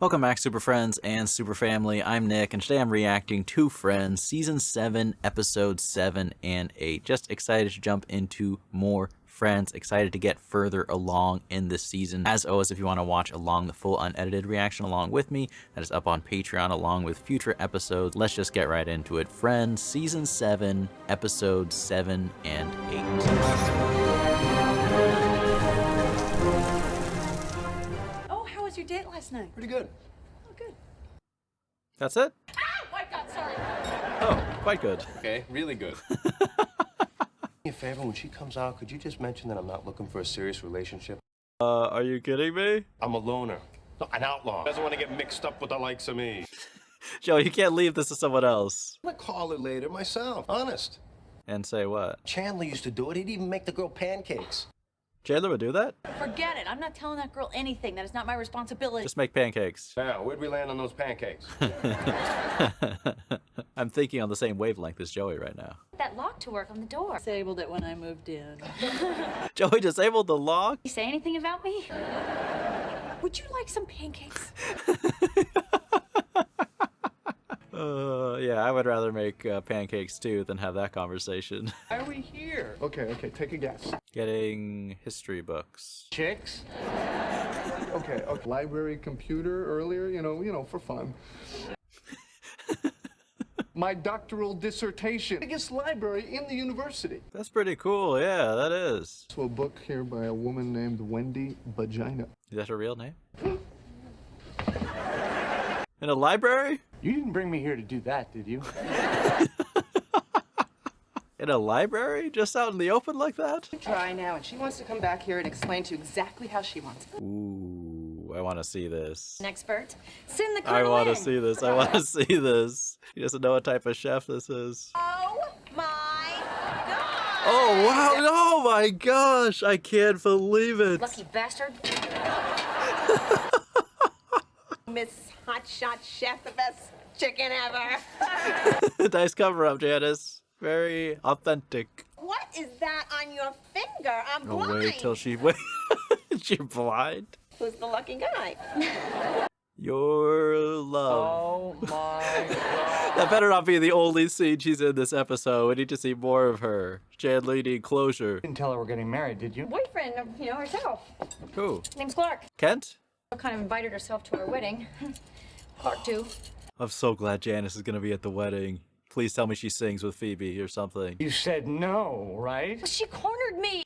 Welcome back, Super Friends and Super Family. I'm Nick, and today I'm reacting to Friends, Season 7, Episodes 7 and 8. Just excited to jump into more Friends, excited to get further along in this season. As always, if you want to watch along the full unedited reaction along with me, that is up on Patreon along with future episodes. Let's just get right into it. Friends, Season 7, Episodes 7 and 8. How was your date last night? Pretty good. Oh, good. That's it? Oh my God, sorry. Oh, quite good. Okay, really good. Me a favor, when she comes out, could you just mention that I'm not looking for a serious relationship? Are you kidding me? I'm a loner. No, an outlaw. Doesn't want to get mixed up with the likes of me. Joe, you can't leave this to someone else. I'm gonna call her later myself, honest. And say what? Chandler used to do it. He'd even make the girl pancakes. Chandler would do that? Forget it. I'm not telling that girl anything. That is not my responsibility. Just make pancakes. Now, where'd we land on those pancakes? I'm thinking on the same wavelength as Joey right now. That lock to work on the door. Disabled it when I moved in. Joey disabled the lock? You say anything about me? Would you like some pancakes? Yeah, I would rather make pancakes too than have that conversation. Why are we here? Okay, take a guess. Getting history books. Chicks? Okay. Library computer earlier, you know, for fun. My doctoral dissertation. Biggest library in the university. That's pretty cool, yeah, that is. So a book here by a woman named Wendy Vagina. Is that her real name? In a library? You didn't bring me here to do that, did you? In a library? Just out in the open like that? Try now, and she wants to come back here and explain to you exactly how she wants it. Ooh, I want to see this. An expert. Send the I colonel want to in. see this. I want to see this. He doesn't know what type of chef this is. Oh my God! Oh, wow. Oh, my gosh. I can't believe it. Lucky bastard. Miss Hotshot Chef, the best chicken ever. Nice cover up, Janice. Very authentic. What is that on your finger? I'm Oh, blind. wait till she wait. You're blind? Who's the lucky guy? Your love. Oh my God. That better not be the only scene she's in this episode. We need to see more of her. Chandler needing closure. You didn't tell her we're getting married, did you? Boyfriend of, herself. Who? Name's Clark. Kent? Kind of invited herself to our wedding. Clark too. I'm so glad Janice is gonna be at the wedding. Please tell me she sings with Phoebe or something. You said no, right? She cornered me.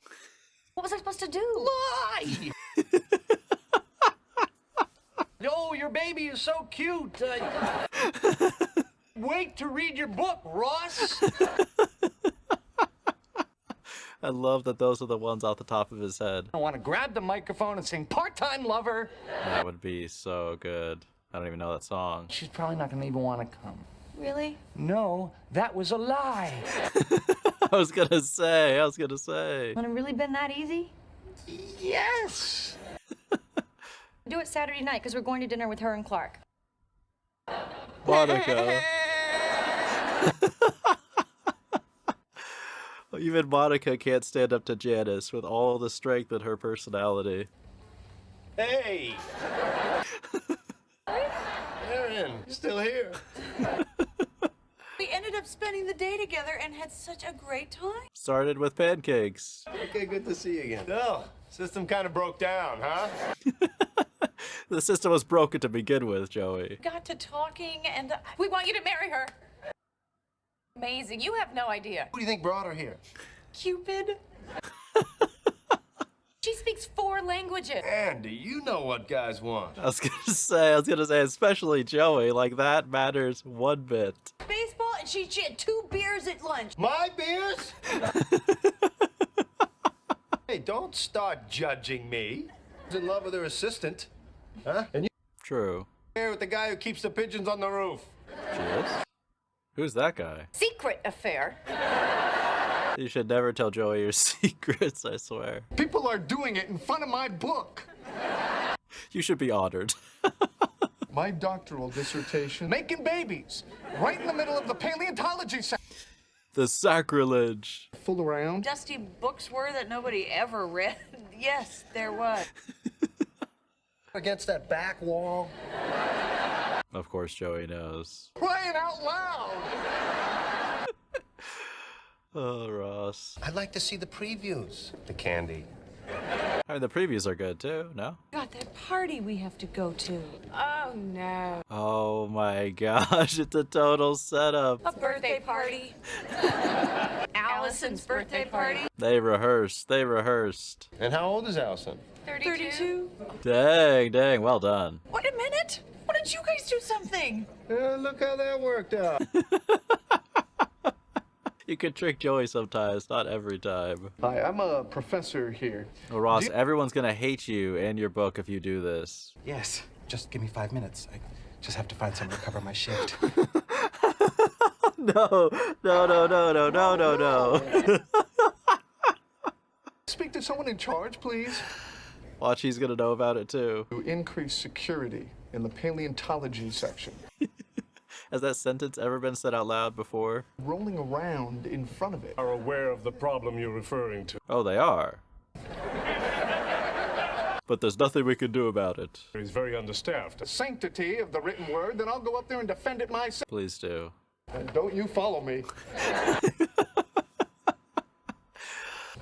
What was I supposed to do? Lie! Oh, your baby is so cute. Wait to read your book, Ross. I love that those are the ones off the top of his head. I want to grab the microphone and sing Part-Time Lover. That would be so good. I don't even know that song. She's probably not going to even want to come. Really? No, that was a lie. I was gonna say. Would it really been that easy? Yes. Do it Saturday night, because we're going to dinner with her and Clark. Monica. Even Monica can't stand up to Janice with all the strength in her personality. Hey! Aaron, you're still here. We ended up spending the day together and had such a great time. Started with pancakes. Okay, good to see you again. No, system kind of broke down, huh? The system was broken to begin with, Joey. Got to talking, and we want you to marry her. Amazing. You have no idea. Who do you think brought her here? Cupid. She speaks 4 languages. Andy, you know what guys want. I was gonna say, especially Joey, like that matters one bit. Baseball, and she had 2 beers at lunch. My beers? Hey, don't start judging me. She's in love with her assistant. Huh? And you True. here with the guy who keeps the pigeons on the roof. She is? Who's that guy? Secret affair. You should never tell Joey your secrets, I swear. People are doing it in front of my book. You should be honored. My doctoral dissertation. Making babies. Right in the middle of the paleontology section. The sacrilege. Fool around. Dusty books were that nobody ever read. Yes, there was. Against that back wall. Of course, Joey knows. Crying out loud! Oh, Ross. I'd like to see the previews. The candy. I mean, the previews are good too, no? God, that party we have to go to. Oh no. Oh my gosh, it's a total setup. A birthday party. Allison's birthday party. They rehearsed. And how old is Allison? 32. Dang, well done. Wait a minute. Why don't you guys do something? Look how that worked out. You can trick Joey sometimes, not every time. Hi, I'm a professor here. Well, Ross, everyone's gonna hate you and your book if you do this. Yes, just give me 5 minutes. I just have to find somewhere to cover my shift. No. Speak to someone in charge, please. Watch, he's gonna know about it too. To increase security in the paleontology section. Has that sentence ever been said out loud before? Rolling around in front of it. Are aware of the problem you're referring to. Oh, they are. But there's nothing we can do about it. He's very understaffed. The sanctity of the written word, then I'll go up there and defend it myself. Please do. And don't you follow me.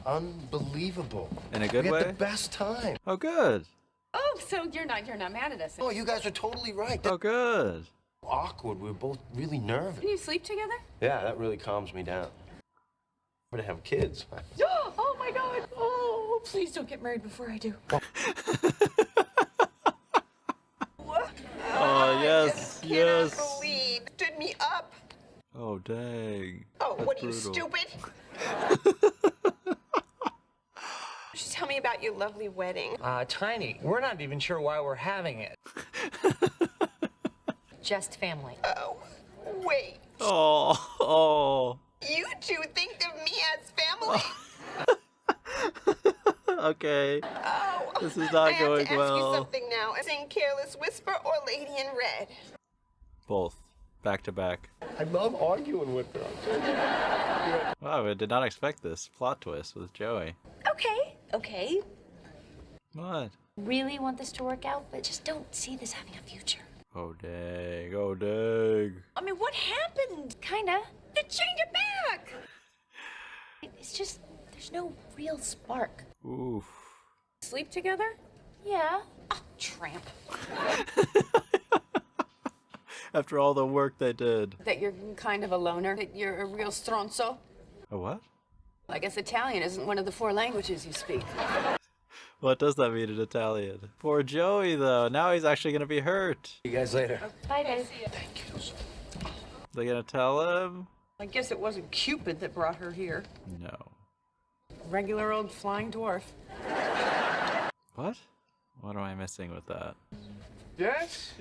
Unbelievable. In a good we way? had the best time. Oh, good. Oh, so you're not mad at us. Oh, you guys are totally right. Oh, good. Awkward. We were both really nervous. Can you sleep together? Yeah, that really calms me down. I'm gonna have kids. Oh my God. Oh, please don't get married before I do. Oh, yes. Cannot believe. Stood me up. Oh, dang. Oh, That's what are you, brutal. stupid? Just tell me about your lovely wedding. Tiny, we're not even sure why we're having it. Just family. Oh, wait. Oh. You two think of me as family? Okay. Oh, This is not I going have to ask well. you something now. Sing Careless Whisper or Lady in Red? Both. Back to back. I love arguing with her. Wow, I did not expect this plot twist with Joey. Okay. What? Really want this to work out, but just don't see this having a future. Oh, dang. I mean, what happened? Kinda. Then change it back. It's just, there's no real spark. Oof. Sleep together? Yeah. Oh, tramp. After all the work they did. That you're kind of a loner? That you're a real stronzo? A what? I guess Italian isn't one of the 4 languages you speak. What does that mean in Italian? Poor Joey, though. Now he's actually gonna be hurt. See you guys later. Bye, babe. Thank you. They gonna tell him? I guess it wasn't Cupid that brought her here. No. Regular old flying dwarf. What? What am I missing with that? Yes?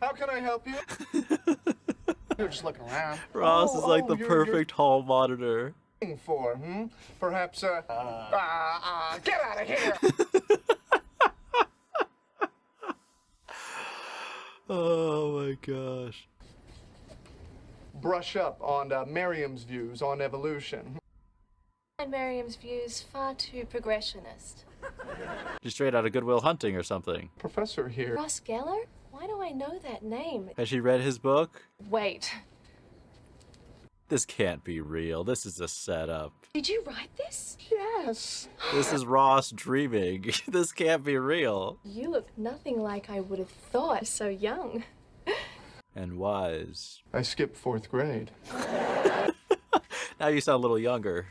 How can I help you? You're just looking around. Ross is like the you're perfect hall monitor. looking for, Perhaps, get out of here! Oh my gosh. Brush up on Merriam's views on evolution. And Miriam's views far too progressionist. Just straight out of Goodwill Hunting or something. Professor here. Ross Geller? Why do I know that name? Has she read his book? Wait. This can't be real. This is a setup. Did you write this? Yes. This is Ross dreaming. This can't be real. You look nothing like I would have thought so young. And wise. I skipped 4th grade. Now you sound a little younger.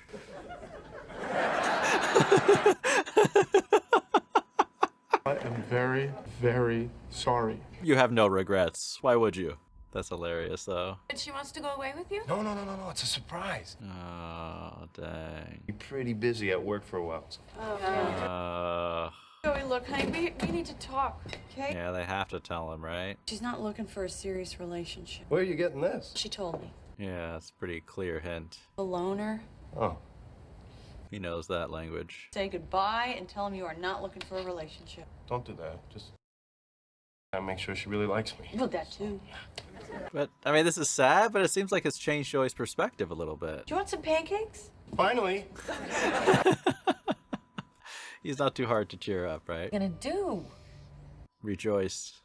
I am very, very sorry. You have no regrets. Why would you? That's hilarious, though. And she wants to go away with you? No. It's a surprise. Oh, dang. You're pretty busy at work for a while. Joey, look, honey, we need to talk, okay? Yeah, they have to tell him, right? She's not looking for a serious relationship. Where are you getting this? She told me. Yeah, that's a pretty clear hint. A loner. Oh. He knows that language. Say goodbye and tell him you are not looking for a relationship. Don't do that. Just gotta make sure she really likes me. Well, that too. But, I mean, this is sad, but it seems like it's changed Joey's perspective a little bit. Do you want some pancakes? Finally. He's not too hard to cheer up, right? Gonna do. Rejoice.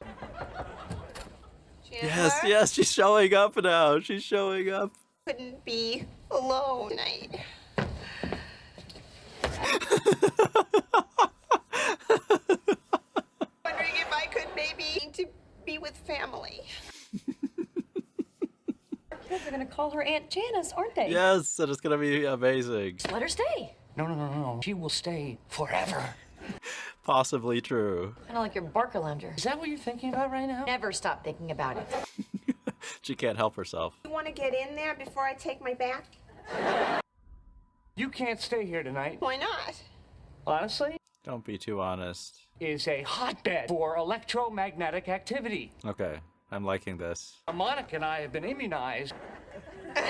She Yes, yes, she's showing up now. She's showing up. Couldn't be alone tonight. Wondering if I could maybe to be with family. Kids are gonna call her Aunt Janice, aren't they? Yes, and it's gonna be amazing. Just let her stay. No. She will stay forever. Possibly true. Kind of like your Barker lounger. Is that what you're thinking about right now? Never stop thinking about it. She can't help herself. You want to get in there before I take my bath? You can't stay here tonight. Why not? Honestly, Don't be too honest. is a hotbed for electromagnetic activity. Okay, I'm liking this. Monica and I have been immunized. Do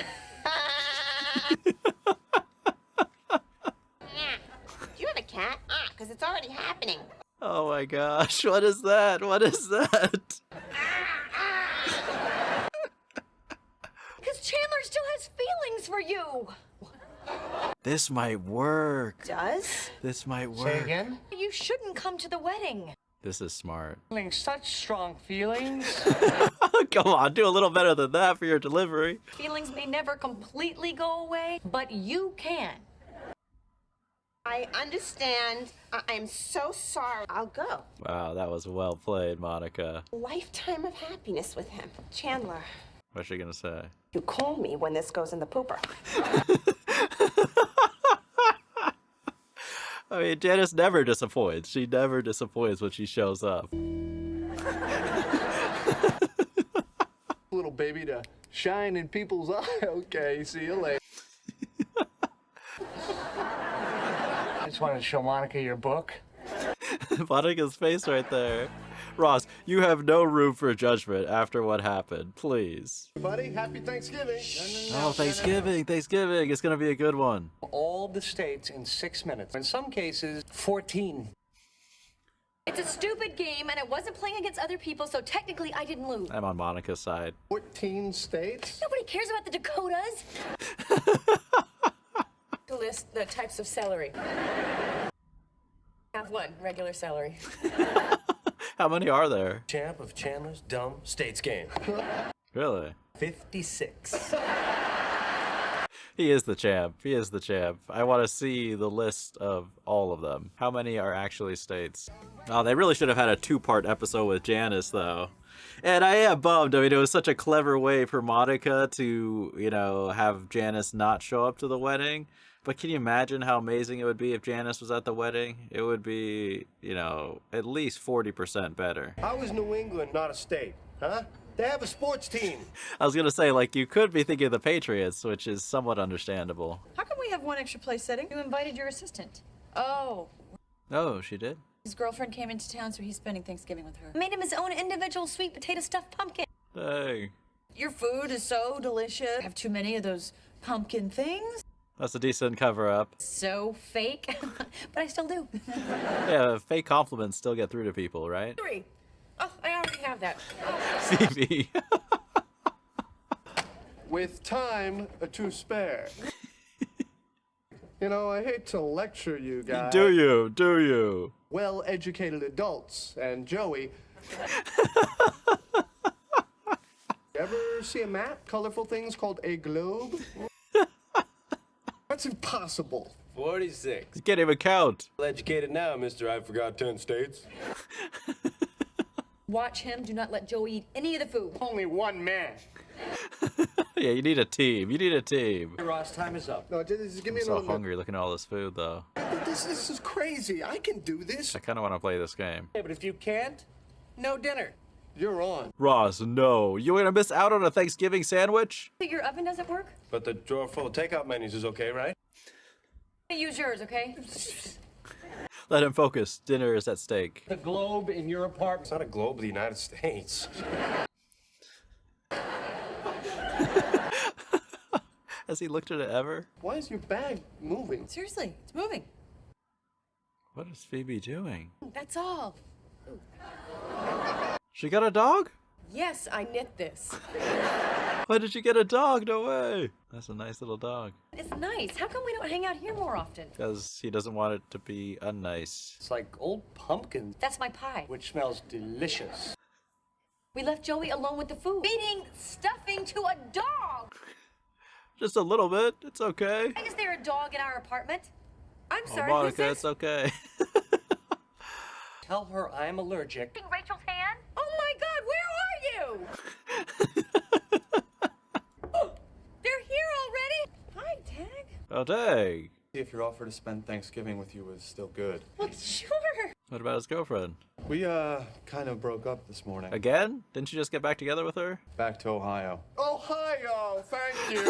you have a cat? Because it's already happening. Oh my gosh, what is that? What is that? Because Chandler still has feelings for you. This might work. Does? This might work. Say again? You shouldn't come to the wedding. This is smart. Feeling such strong feelings. Come on, do a little better than that for your delivery. Feelings may never completely go away, but you can. I understand. I'm so sorry. I'll go. Wow, that was well played, Monica. Lifetime of happiness with him. Chandler, What's she gonna say? you call me when this goes in the pooper. I mean, Janice never disappoints. She never disappoints when she shows up. Little baby to shine in people's eye. Okay, see you later. I just wanted to show Monica your book. Monica's face right there. Ross, you have no room for judgment after what happened. Please. Buddy, happy Thanksgiving. Oh, Thanksgiving. Thanksgiving. It's going to be a good one. All the states in 6 minutes. In some cases, 14. It's a stupid game, and I wasn't playing against other people, so technically I didn't lose. I'm on Monica's side. 14 states? Nobody cares about the Dakotas. To list the types of celery. Have one, regular celery. How many are there? Champ of Chandler's Dumb States game. Really? 56. He is the champ. He is the champ. I want to see the list of all of them. How many are actually states? Oh, they really should have had a two-part episode with Janice, though. And I am bummed. I mean, it was such a clever way for Monica to, you know, have Janice not show up to the wedding. But can you imagine how amazing it would be if Janice was at the wedding? It would be, you know, at least 40% better. How is New England not a state, huh? They have a sports team. I was going to say, like, you could be thinking of the Patriots, which is somewhat understandable. How come we have one extra place setting? You invited your assistant. Oh, Oh, she did? his girlfriend came into town, so he's spending Thanksgiving with her. Made him his own individual sweet potato stuffed pumpkin. Dang. Your food is so delicious. I have too many of those pumpkin things. That's a decent cover-up. So fake, but I still do. Yeah, fake compliments still get through to people, right? 3. Oh, I already have that. Phoebe. With time to spare. You know, I hate to lecture you guys. Do you? Do you? Well-educated adults, and Joey. Ever see a map? Colorful things called a globe? That's impossible. 46. You can't even count. Well educated now, mister. I forgot 10 states. Watch him. Do not let Joey eat any of the food. Only one man. Yeah, you need a team. You need a team. Hey, Ross, time is up. No, just give me I'm so another minute. hungry looking at all this food, though. This is crazy. I can do this. I kind of want to play this game. Hey, but if you can't, no dinner. You're on. Ross, no. You're going to miss out on a Thanksgiving sandwich? Your oven doesn't work? But the drawer full of takeout menus is okay, right? Use yours, okay? Let him focus. Dinner is at stake. The globe in your apartment. It's not a globe of the United States. Has he looked at it ever? Why is your bag moving? Seriously, it's moving. What is Phoebe doing? That's all. She got a dog? Yes, I knit this. Why did you get a dog? No way. That's a nice little dog. It's nice. How come we don't hang out here more often? Because he doesn't want it to be unnice. It's like old pumpkin, That's my pie. which smells delicious. We left Joey alone with the food. Feeding stuffing to a dog. Just a little bit. It's okay. Why is there a dog in our apartment? I'm Oh, sorry, Monica, who's it's this? okay. Tell her I'm allergic. Rachel's hand? Oh my God, where are you? They're here already? Hi, Tag. Oh, dang. See if your offer to spend Thanksgiving with you was still good. Well, sure. What about his girlfriend? We, kind of broke up this morning. Again? Didn't you just get back together with her? Back to Ohio. Ohio, thank you.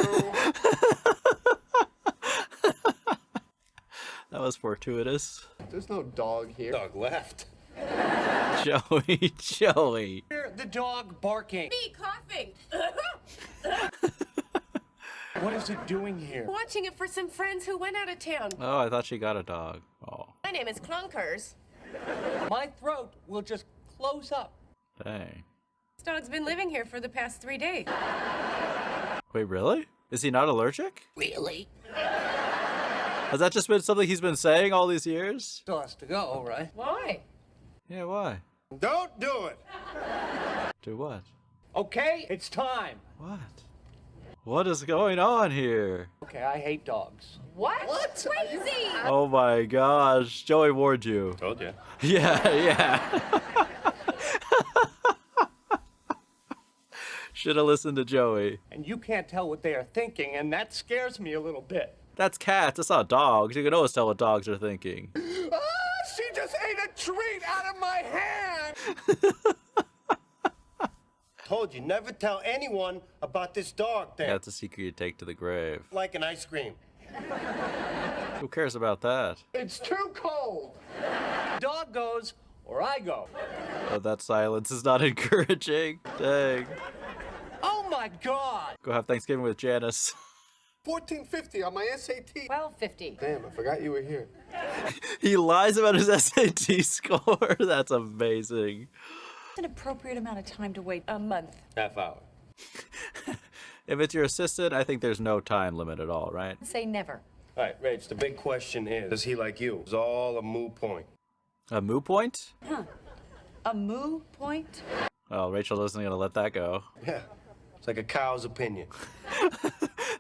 That was fortuitous. There's no dog here. Dog left. Joey, Joey. Hear the dog barking. Me coughing. What is it doing here? Watching it for some friends who went out of town. Oh, I thought she got a dog. Oh, My name is Clunkers. My throat will just close up. dang. This dog's been living here for the past 3 days. Wait, really? Is he not allergic? Really? Has that just been something he's been saying all these years? Still has to go, right? Why? Yeah, why? Don't do it. Do what? Okay, it's time. What? What is going on here? Okay, I hate dogs. What? What? Crazy! Oh my gosh, Joey warned you. Told you. Yeah, yeah. Should have listened to Joey. And you can't tell what they are thinking, and that scares me a little bit. That's cats, that's not dogs. You can always tell what dogs are thinking. Ah, she just ate a treat out of my hand. Told you never tell anyone about this dog thing. That's a secret you take to the grave. Like an ice cream. Who cares about that? It's too cold. Dog goes, or I go. Oh, that silence is not encouraging. Dang. Oh my God! Go have Thanksgiving with Janice. 1450 on my SAT. 12:50. Damn, I forgot you were here. He lies about his SAT score. That's amazing. An appropriate amount of time to wait. A month. Half hour. If it's your assistant, I think there's no time limit at all, right? Say never. All right, Rach, the big question is, does he like you? It's all a moot point. A moo point? A moo point? Oh, Rachel isn't gonna let that go. Yeah. It's like a cow's opinion.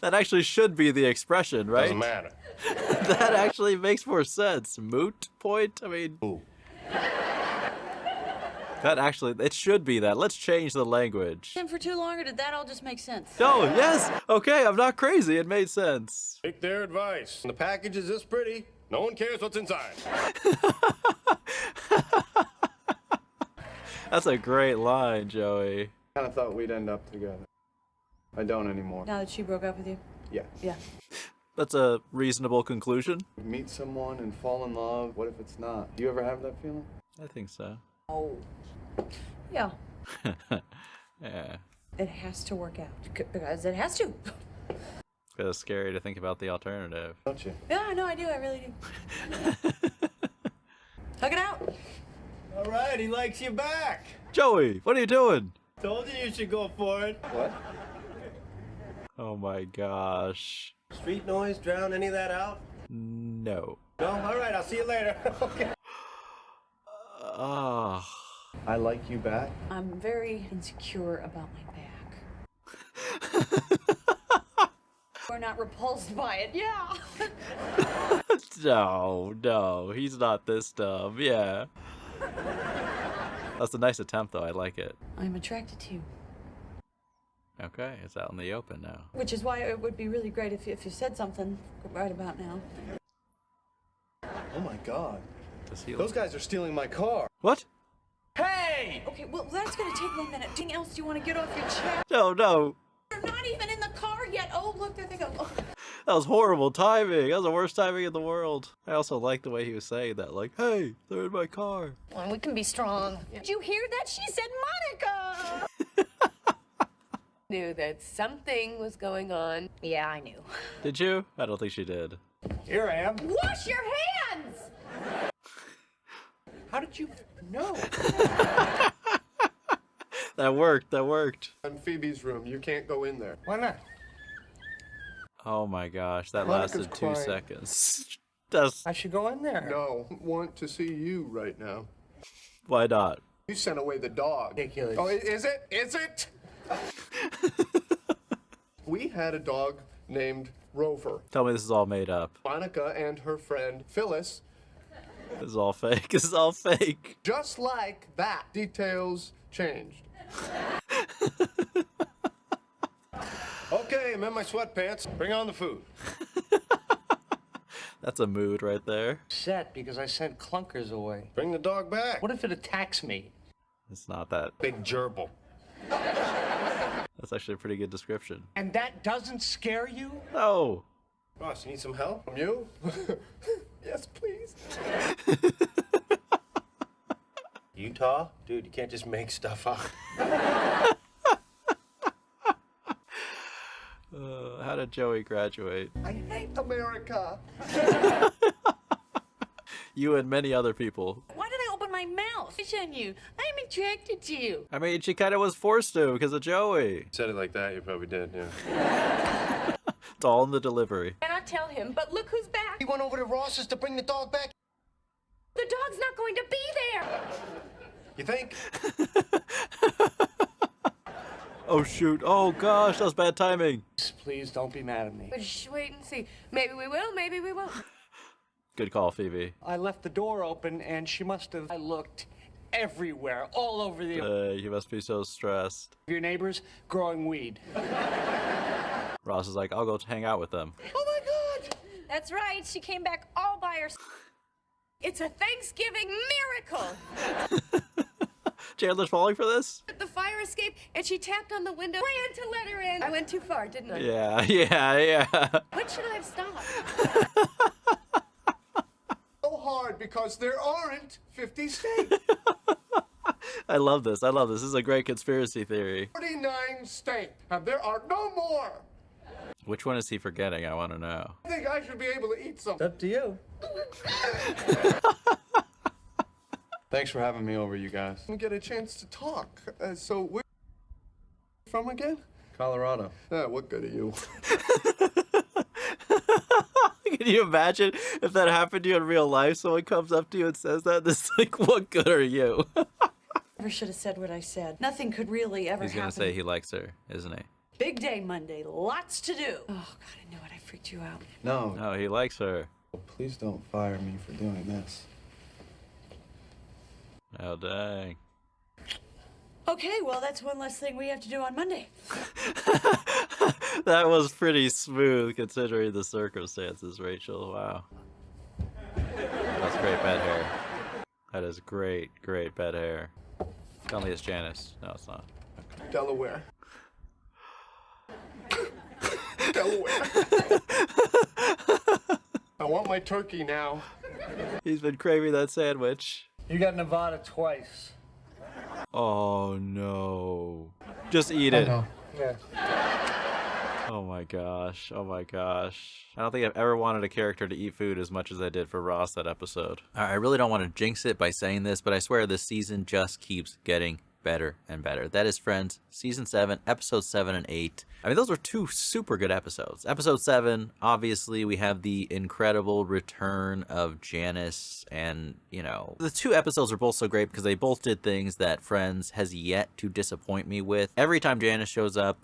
That actually should be the expression, right? Doesn't matter. That actually makes more sense. Moot point? I mean, Ooh. that actually, it should be that. Let's change the language. Been for too long, or did that all just make sense? No, yes, okay, I'm not crazy. It made sense. Take their advice. The package is this pretty. No one cares what's inside. That's a great line, Joey. Kind of thought we'd end up together. I don't anymore. Now that she broke up with you? Yeah. Yeah. That's a reasonable conclusion. Meet someone and fall in love. What if it's not? Do you ever have that feeling? I think so. Oh. Yeah. Yeah. It has to work out. Because it has to. It's kind of scary to think about the alternative. Don't you? Yeah, I know, I do. I really do. Hug it out. All right, he likes you back. Joey, what are you doing? Told you should go for it. What? Oh my gosh. Street noise drown any of that out? No. No? All right, I'll see you later. Okay. Ah. I like you back. I'm very insecure about my back. We're not repulsed by it. Yeah. No, he's not this dumb. Yeah. That's a nice attempt, though. I like it. I'm attracted to you. Okay, it's out in the open now. Which is why it would be really great if you said something right about now. Oh my God. Does he Those guys are stealing my car. What? Hey! Okay, well, that's gonna take 1 minute. Anything else do you want to get off your chest? No. They're not even in the car yet. Oh, look, there they go. Oh. That was horrible timing. That was the worst timing in the world. I also like the way he was saying that. Like, hey, they're in my car. Well, we can be strong. Did you hear that? She said Monica! Knew that something was going on. Yeah, I knew. Did you? I don't think she did. Here I am. Wash your hands! How did you know? That worked. In Phoebe's room, you can't go in there. Why not? Oh my gosh, that Monica's lasted 2 crying. seconds. That's I should go in there. No, want to see you right now. why not? You sent away the dog. Ridiculous. Oh, is it? Is it? We had a dog named Rover. Tell me this is all made up. Monica and her friend Phyllis. This is all fake. This is all fake. Just like that. Details changed. Okay, I'm in my sweatpants. Bring on the food. That's a mood right there. Upset because I sent clunkers away. Bring the dog back. What if it attacks me? It's not that. Big gerbil. That's actually a pretty good description. And that doesn't scare you? No. Ross, you need some help? From you? Yes, please. Utah? Dude, you can't just make stuff up. How did Joey graduate? I hate America. You and many other people. Why did I open my mouth? Fish on you. I'm attracted to you. I mean, she kind of was forced to because of Joey. Said it like that, you probably did, yeah. It's all in the delivery. Cannot tell him, but look who's back. He went over to Ross's to bring the dog back. The dog's not going to be there. You think? Oh, shoot. Oh, gosh, that was bad timing. Please don't be mad at me. But shh, wait and see. Maybe we will, maybe we won't. Good call, Phoebe. I left the door open and she must have. I looked everywhere, all over the. You must be so stressed. Your neighbors growing weed. Ross is like, I'll go hang out with them. Oh my God! That's right. She came back all by herself. It's a Thanksgiving miracle. Chandler's falling for this? At the fire escape, and she tapped on the window, ran to let her in. I went too far, didn't I? Yeah. When should I have stopped? So hard because there aren't 50 states. I love this. This is a great conspiracy theory. 49 states, and there are no more. Which one is he forgetting? I want to know. I think I should be able to eat some. Up to you. Thanks for having me over, you guys. And get a chance to talk. So where from again? Colorado. What good are you? Can you imagine if that happened to you in real life? Someone comes up to you and says that. This is like, what good are you? Never should have said what I said. Nothing could really ever He's happen. gonna say he likes her, isn't he? Big day Monday, lots to do. Oh, God, I knew it. I freaked you out. No, No, he likes her. please don't fire me for doing this. Oh, dang. Okay, well, that's one less thing we have to do on Monday. That was pretty smooth considering the circumstances, Rachel. Wow. That's great bed hair. That is great bed hair. Tell me it's Janice. No, it's not. Delaware. Delaware. I want my turkey now. He's been craving that sandwich. You got Nevada twice. Oh, no. Just eat it. Yeah. Oh my gosh. Oh my gosh. I don't think I've ever wanted a character to eat food as much as I did for Ross that episode. I really don't want to jinx it by saying this, but I swear this season just keeps getting better and better. That is Friends, Season 7, Episodes 7 and 8. I mean, those were two super good episodes. Episode 7, obviously, we have the incredible return of Janice, and, you know, the two episodes are both so great because they both did things that Friends has yet to disappoint me with. Every time Janice shows up,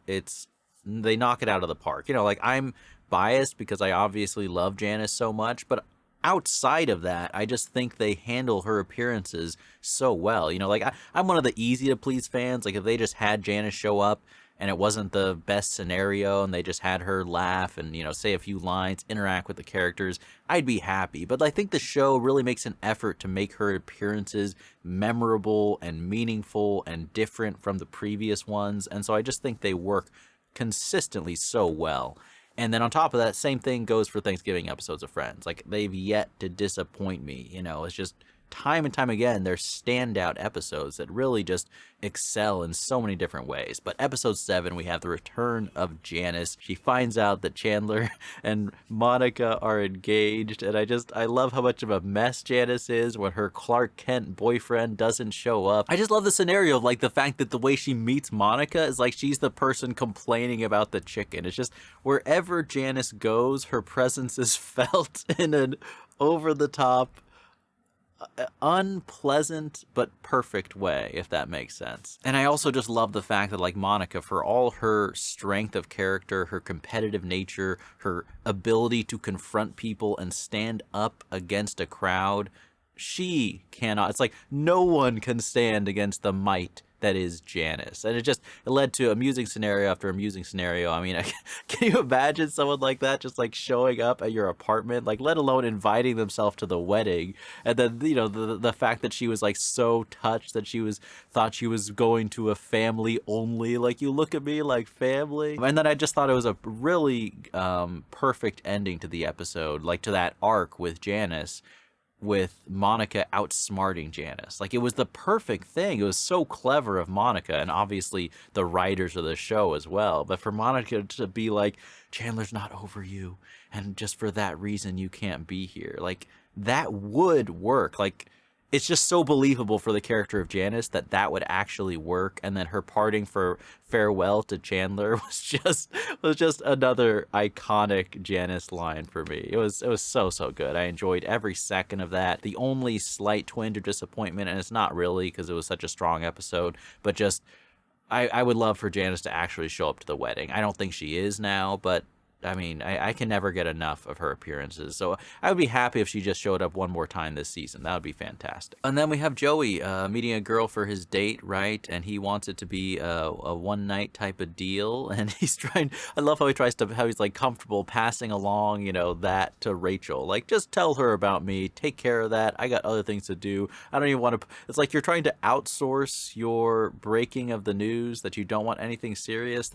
they knock it out of the park. You know, like, I'm biased because I obviously love Janice so much, but outside of that, I just think they handle her appearances so well. You know, like, I'm one of the easy to please fans. Like, if they just had Janice show up and it wasn't the best scenario and they just had her laugh and, you know, say a few lines, interact with the characters, I'd be happy. But I think the show really makes an effort to make her appearances memorable and meaningful and different from the previous ones. And so I just think they work consistently so well. And then on top of that, same thing goes for Thanksgiving episodes of Friends. Like, they've yet to disappoint me. You know, it's just time and time again, they're standout episodes that really just excel in so many different ways. But episode 7, we have the return of Janice. She finds out that Chandler and Monica are engaged. And I love how much of a mess Janice is when her Clark Kent boyfriend doesn't show up. I just love the scenario of, like, the fact that the way she meets Monica is like she's the person complaining about the chicken. It's just wherever Janice goes, her presence is felt in an over-the-top, unpleasant but perfect way, if that makes sense. And I also just love the fact that, like, Monica, for all her strength of character, her competitive nature, her ability to confront people and stand up against a crowd, she cannot. It's like no one can stand against the might that is Janice. And it led to amusing scenario after amusing scenario. I mean, can you imagine someone like that just like showing up at your apartment, like, let alone inviting themselves to the wedding? And then, you know, the fact that she was like so touched that thought she was going to a family only, like, you look at me like family. And then I just thought it was a really perfect ending to the episode, like to that arc with Janice, with Monica outsmarting Janice. Like, it was the perfect thing. It was so clever of Monica, and obviously the writers of the show as well. But for Monica to be like, Chandler's not over you, and just for that reason you can't be here, like, that would work. Like, it's just so believable for the character of Janice that would actually work. And then her parting for farewell to Chandler was just another iconic Janice line for me. It was so good. I enjoyed every second of that. The only slight twinge of disappointment, and it's not really because it was such a strong episode, but just I would love for Janice to actually show up to the wedding. I don't think she is now, but I mean, I can never get enough of her appearances. So I would be happy if she just showed up one more time this season. That would be fantastic. And then we have Joey meeting a girl for his date, right? And he wants it to be a one-night type of deal. And he's trying, I love how he's like comfortable passing along, you know, that to Rachel. Like, just tell her about me. Take care of that. I got other things to do. I don't even want to, it's like you're trying to outsource your breaking of the news that you don't want anything serious.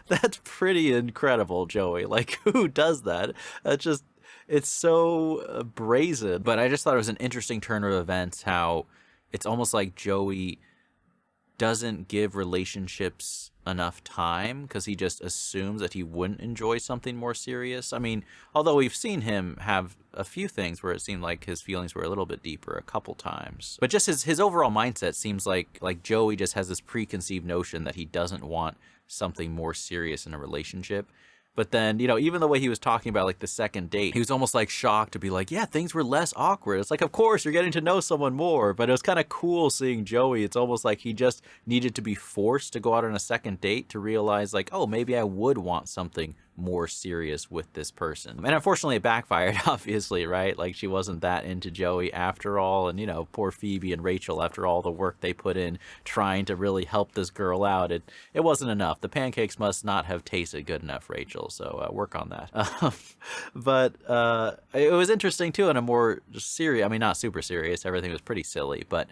That's pretty incredible, Joey. Like, who does that? It's so brazen. But I just thought it was an interesting turn of events, how it's almost like Joey doesn't give relationships enough time because he just assumes that he wouldn't enjoy something more serious. I mean, although we've seen him have a few things where it seemed like his feelings were a little bit deeper a couple times. But just his overall mindset seems like Joey just has this preconceived notion that he doesn't want something more serious in a relationship. But then, you know, even the way he was talking about, like, the second date, he was almost, like, shocked to be like, yeah, things were less awkward. It's like, of course, you're getting to know someone more. But it was kind of cool seeing Joey. It's almost like he just needed to be forced to go out on a second date to realize, like, oh, maybe I would want something more serious with this person. And unfortunately, it backfired, obviously, right? Like, she wasn't that into Joey after all. And, you know, poor Phoebe and Rachel, after all the work they put in trying to really help this girl out, it wasn't enough. The pancakes must not have tasted good enough, Rachel. So work on that. But it was interesting, too, in a more serious, I mean, not super serious. Everything was pretty silly, but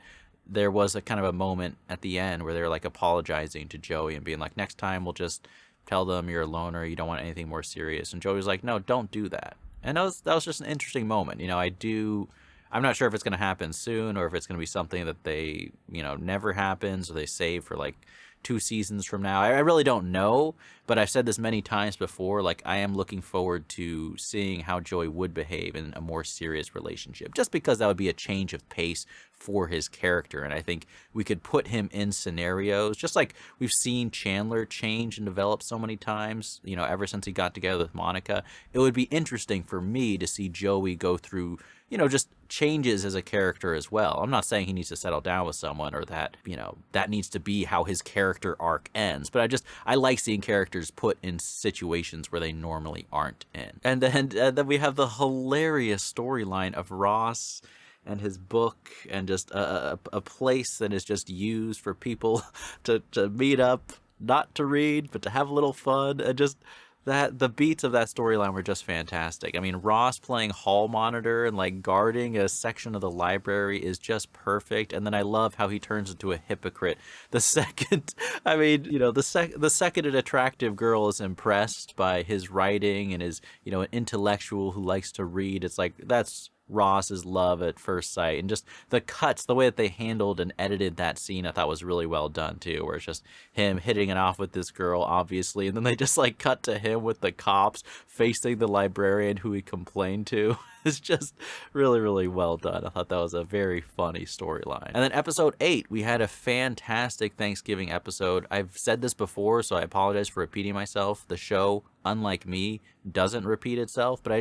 there was a kind of a moment at the end where they were, like, apologizing to Joey and being like, next time we'll just tell them you're a loner, you don't want anything more serious. And Joey was like, no, don't do that. And that was just an interesting moment. You know, I'm not sure if it's going to happen soon or if it's going to be something that they, you know, never happens or they save for like 2 seasons from now. I really don't know, but I've said this many times before, like, I am looking forward to seeing how Joey would behave in a more serious relationship, just because that would be a change of pace for his character. And I think we could put him in scenarios, just like we've seen Chandler change and develop so many times, you know, ever since he got together with Monica. It would be interesting for me to see Joey go through, you know, just changes as a character as well. I'm not saying he needs to settle down with someone or that, you know, that needs to be how his character arc ends. But I like seeing characters put in situations where they normally aren't in. And then we have the hilarious storyline of Ross and his book, and just a place that is just used for people to meet up, not to read, but to have a little fun. And just that the beats of that storyline were just fantastic. I mean, Ross playing hall monitor and like guarding a section of the library is just perfect. And then I love how he turns into a hypocrite the second, I mean, you know, the second an attractive girl is impressed by his writing and is, you know, an intellectual who likes to read. It's like, that's Ross's love at first sight. And just the cuts, the way that they handled and edited that scene, I thought was really well done too, where it's just him hitting it off with this girl, obviously, and then they just like cut to him with the cops facing the librarian who he complained to. It's just really, really well done. I thought that was a very funny storyline. And then episode 8, we had a fantastic Thanksgiving episode. I've said this before, so I apologize for repeating myself. The show, unlike me, doesn't repeat itself, but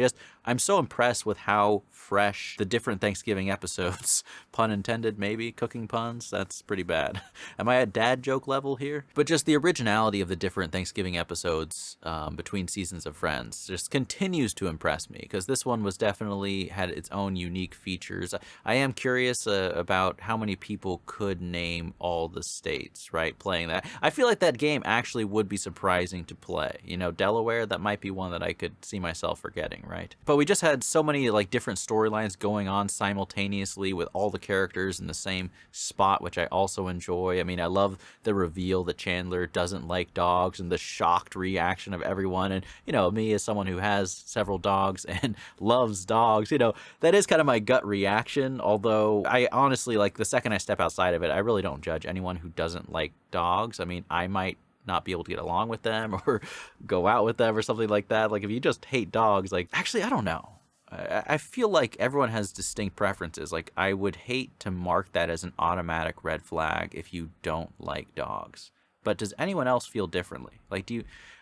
I'm so impressed with how fresh the different Thanksgiving episodes, pun intended maybe, cooking puns, that's pretty bad. Am I at dad joke level here? But just the originality of the different Thanksgiving episodes between seasons of Friends just continues to impress me, because this one was definitely had its own unique features. I am curious about how many people could name all the states, right, playing that. I feel like that game actually would be surprising to play. You know, Delaware, that might be one that I could see myself forgetting, right? But we just had so many like different storylines going on simultaneously with all the characters in the same spot, which I also enjoy. I mean, I love the reveal that Chandler doesn't like dogs and the shocked reaction of everyone. And, you know, me as someone who has several dogs and loves dogs, you know, that is kind of my gut reaction. Although I honestly, like, the second I step outside of it, I really don't judge anyone who doesn't like dogs. I mean, I might not be able to get along with them or go out with them or something like that. Like, if you just hate dogs, like, actually, I don't know. I feel like everyone has distinct preferences. Like, I would hate to mark that as an automatic red flag if you don't like dogs. But does anyone else feel differently? Like,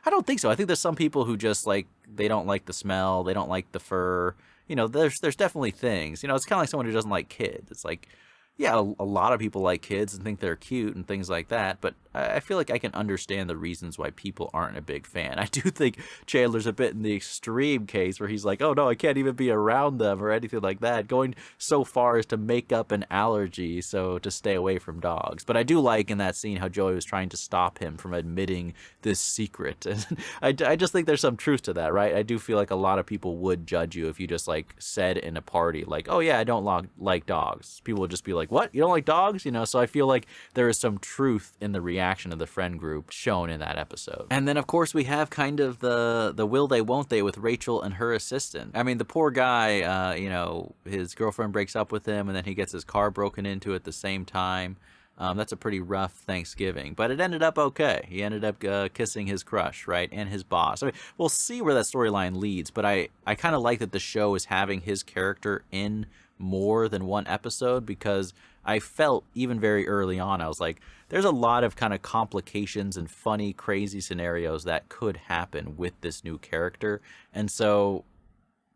I don't think so. I think there's some people who just, like, they don't like the smell, they don't like the fur. You know, there's definitely things. You know, it's kind of like someone who doesn't like kids. It's like, yeah, a lot of people like kids and think they're cute and things like that, but I feel like I can understand the reasons why people aren't a big fan. I do think Chandler's a bit in the extreme case where he's like, oh no, I can't even be around them or anything like that, going so far as to make up an allergy so to stay away from dogs. But I do like in that scene how Joey was trying to stop him from admitting this secret. And I just think there's some truth to that, right? I do feel like a lot of people would judge you if you just like said in a party like, oh yeah, I don't like dogs. People would just be like, what? You don't like dogs? You know, so I feel like there is some truth in the reaction of the friend group shown in that episode. And then, of course, we have kind of the will they, won't they with Rachel and her assistant. I mean, the poor guy, you know, his girlfriend breaks up with him and then he gets his car broken into at the same time. That's a pretty rough Thanksgiving, but it ended up okay. He ended up kissing his crush, right, and his boss. I mean, we'll see where that storyline leads, but I kind of like that the show is having his character in more than one episode, because I felt even very early on, I was like, there's a lot of kind of complications and funny, crazy scenarios that could happen with this new character. And so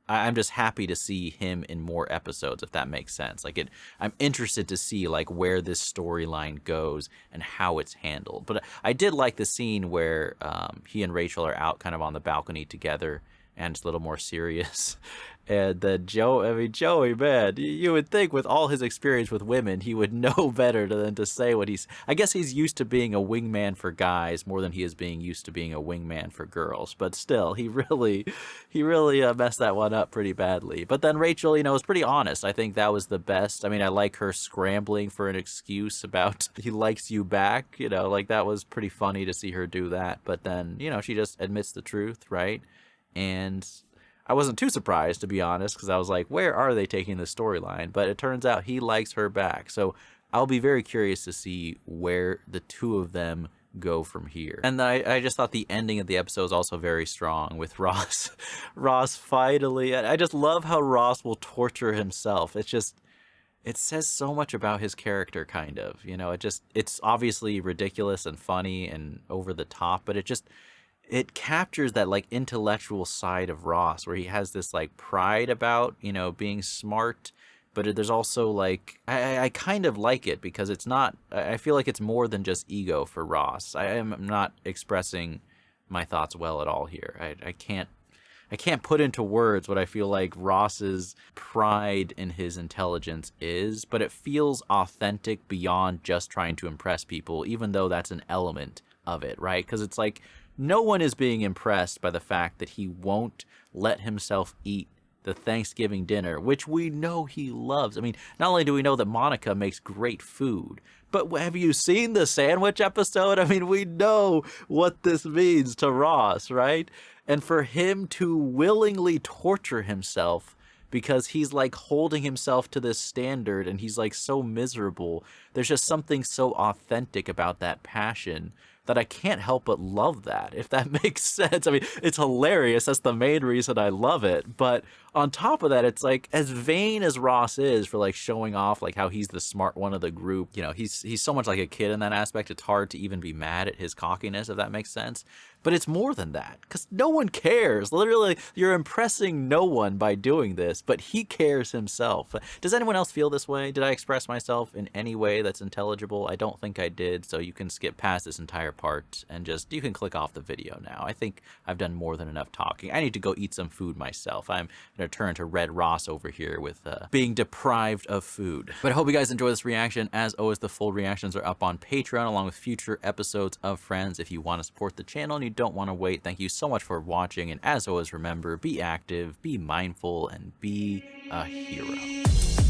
I'm just happy to see him in more episodes, if that makes sense. Like, I'm interested to see like where this storyline goes and how it's handled. But I did like the scene where he and Rachel are out kind of on the balcony together, and it's a little more serious. And then Joey, man, you would think with all his experience with women, he would know better than to say what I guess he's used to being a wingman for guys more than he is being used to being a wingman for girls. But still, he really messed that one up pretty badly. But then Rachel, you know, was pretty honest. I think that was the best. I mean, I like her scrambling for an excuse about he likes you back. You know, like that was pretty funny to see her do that. But then, you know, she just admits the truth, right? And I wasn't too surprised, to be honest, because I was like, where are they taking the storyline? But it turns out he likes her back. So I'll be very curious to see where the two of them go from here. And I just thought the ending of the episode is also very strong with Ross. Ross finally, I just love how Ross will torture himself. It says so much about his character, kind of. You know, it's obviously ridiculous and funny and over the top, but it captures that like intellectual side of Ross where he has this like pride about, you know, being smart, but there's also like, I kind of like it because it's not, I feel like it's more than just ego for Ross. I am not expressing my thoughts well at all here. I can't put into words what I feel like Ross's pride in his intelligence is, but it feels authentic beyond just trying to impress people, even though that's an element of it, right? Because it's like, no one is being impressed by the fact that he won't let himself eat the Thanksgiving dinner, which we know he loves. I mean, not only do we know that Monica makes great food, but have you seen the sandwich episode? I mean, we know what this means to Ross, right? And for him to willingly torture himself because he's like holding himself to this standard and he's like so miserable, there's just something so authentic about that passion that I can't help but love that, if that makes sense. I mean, it's hilarious. That's the main reason I love it. But on top of that, it's like, as vain as Ross is for like showing off like how he's the smart one of the group, you know, he's so much like a kid in that aspect. It's hard to even be mad at his cockiness, if that makes sense. But it's more than that, because no one cares. Literally, you're impressing no one by doing this, but he cares himself. Does anyone else feel this way? Did I express myself in any way that's intelligible? I don't think I did, so you can skip past this entire part and just, you can click off the video now. I think I've done more than enough talking. I need to go eat some food myself. I'm going to turn to Red Ross over here with being deprived of food. But I hope you guys enjoy this reaction. As always, the full reactions are up on Patreon along with future episodes of Friends. If you want to support the channel and you don't want to wait, thank you so much for watching. And as always, remember, be active, be mindful, and be a hero.